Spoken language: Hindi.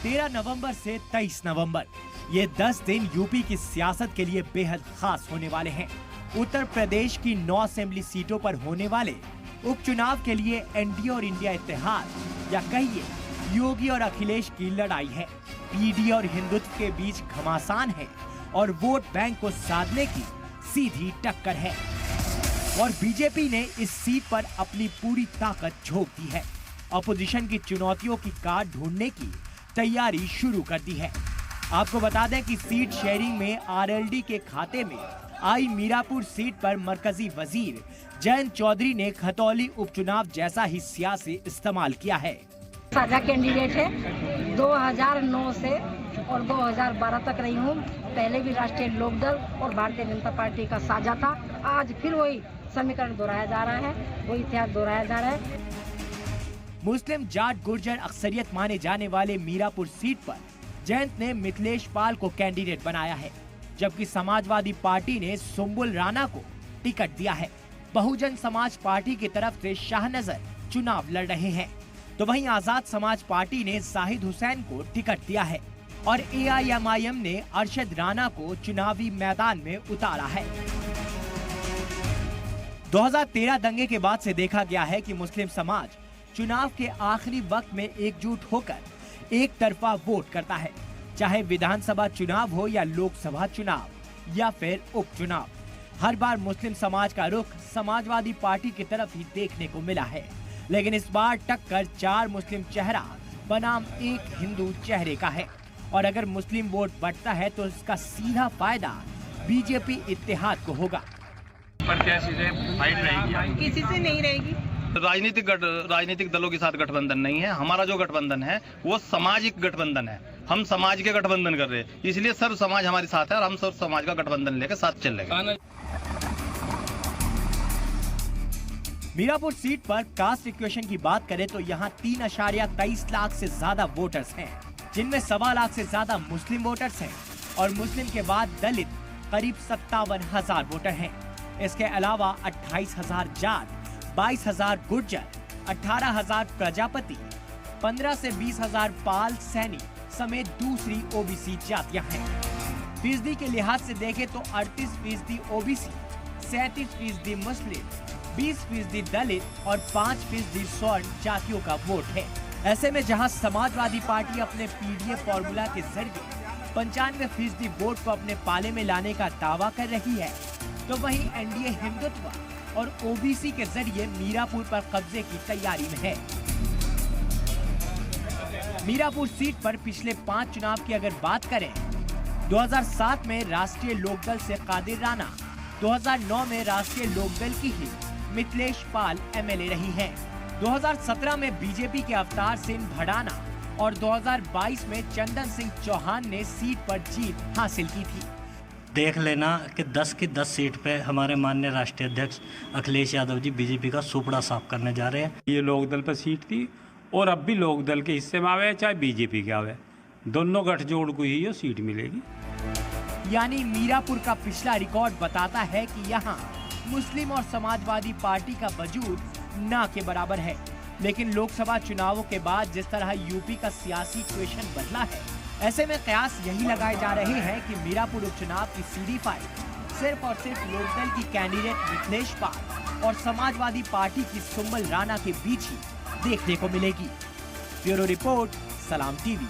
13 नवंबर से 23 नवंबर, ये 10 दिन यूपी की सियासत के लिए बेहद खास होने वाले हैं। उत्तर प्रदेश की 9 असेंबली सीटों पर होने वाले उपचुनाव के लिए एनडीए और इंडिया इत्तेहाद या कहिए योगी और अखिलेश की लड़ाई है। पीडी और हिंदुत्व के बीच घमासान है और वोट बैंक को साधने की सीधी टक्कर है। और बीजेपी ने इस सीट पर अपनी पूरी ताकत झोंक दी है। अपोजिशन की चुनौतियों की काट ढूंढने की तैयारी शुरू कर दी है। आपको बता दें कि सीट शेयरिंग में आरएलडी के खाते में आई मीरापुर सीट पर मरकजी वजीर जयंत चौधरी ने खतौली उपचुनाव जैसा ही सियासी इस्तेमाल किया है। साझा कैंडिडेट है, 2009 से और 2012 तक रही हूँ। पहले भी राष्ट्रीय लोकदल और भारतीय जनता पार्टी का साझा था। आज फिर वही समीकरण दोहराया जा रहा है, वही इतिहास दोहराया जा रहा है। मुस्लिम जाट गुर्जर अक्सरियत माने जाने वाले मीरापुर सीट पर जयंत ने मिथिलेश पाल को कैंडिडेट बनाया है, जबकि समाजवादी पार्टी ने सुम्बुल राणा को टिकट दिया है। बहुजन समाज पार्टी की तरफ से शाहनजर चुनाव लड़ रहे हैं, तो वहीं आजाद समाज पार्टी ने जाहिद हुसैन को टिकट दिया है और एआईएमआईएम ने अरशद राणा को चुनावी मैदान में उतारा है। 2013 दंगे के बाद से देखा गया है कि मुस्लिम समाज चुनाव के आखिरी वक्त में एकजुट होकर एक तरफा वोट करता है, चाहे विधानसभा चुनाव हो या लोकसभा चुनाव या फिर उपचुनाव। हर बार मुस्लिम समाज का रुख समाजवादी पार्टी की तरफ ही देखने को मिला है, लेकिन इस बार टक्कर 4 मुस्लिम चेहरा बनाम एक हिंदू चेहरे का है। और अगर मुस्लिम वोट बढ़ता है तो इसका सीधा फायदा बीजेपी इत्तेहाद को होगा। प्रत्याशी से फाइट रहेगी, किसी से नहीं रहेगी। राजनीतिक दलों के साथ गठबंधन नहीं है। हमारा जो गठबंधन है वो सामाजिक गठबंधन है। हम समाज के गठबंधन कर रहे हैं, इसलिए सर्व समाज हमारे साथ है और हम सर्व समाज का गठबंधन लेकर साथ चल रहे हैं। मीरापुर सीट पर कास्ट इक्वेशन की बात करें तो यहाँ 3.23 लाख से ज्यादा वोटर्स हैं, जिनमें 1.25 लाख से ज्यादा मुस्लिम वोटर्स हैं और मुस्लिम के बाद दलित करीब 57,000 वोटर हैं। इसके अलावा 28,000 जाट, 22,000 गुर्जर, 18,000 प्रजापति, 15 से 20,000 पाल सैनी समेत दूसरी ओबीसी जातियां हैं। फीसदी के लिहाज से देखें तो 38% ओबीसी, 37% मुस्लिम, 20% दलित और 5% स्वर्ण जातियों का वोट है। ऐसे में जहां समाजवादी पार्टी अपने पीडीए फॉर्मूला के जरिए 95% वोट को अपने पाले में लाने का दावा कर रही है, तो वहीं एनडीए हिंदुत्व और ओबीसी के जरिए मीरापुर पर कब्जे की तैयारी में है। मीरापुर सीट पर पिछले 5 चुनाव की अगर बात करें, 2007 में राष्ट्रीय लोकदल से कादिर राणा, 2009 में राष्ट्रीय लोकदल की ही मिथिलेश पाल एमएलए रही हैं, 2017 में बीजेपी के अवतार सिंह भड़ाना और 2022 में चंदन सिंह चौहान ने सीट पर जीत हासिल की थी। देख लेना कि 10 की 10 सीट पे हमारे माननीय राष्ट्रीय अध्यक्ष अखिलेश यादव जी बीजेपी का सुपड़ा साफ करने जा रहे हैं। ये लोकदल पर सीट थी और अब भी लोकदल के हिस्से में आवे चाहे बीजेपी के आवे, दोनों गठजोड़ को ही ये सीट मिलेगी। यानी मीरापुर का पिछला रिकॉर्ड बताता है कि यहाँ मुस्लिम और समाजवादी पार्टी का वजूद ना के बराबर है, लेकिन लोकसभा चुनावों के बाद जिस तरह यूपी का सियासी इक्वेशन बदला है, ऐसे में कयास यही लगाए जा रहे हैं कि मीरापुर उपचुनाव की सीधी फाइट सिर्फ और सिर्फ लोकदल की कैंडिडेट मिथिलेश पाल और समाजवादी पार्टी की सुम्बुल राणा के बीच ही देखने को मिलेगी। ब्यूरो रिपोर्ट, सलाम टीवी।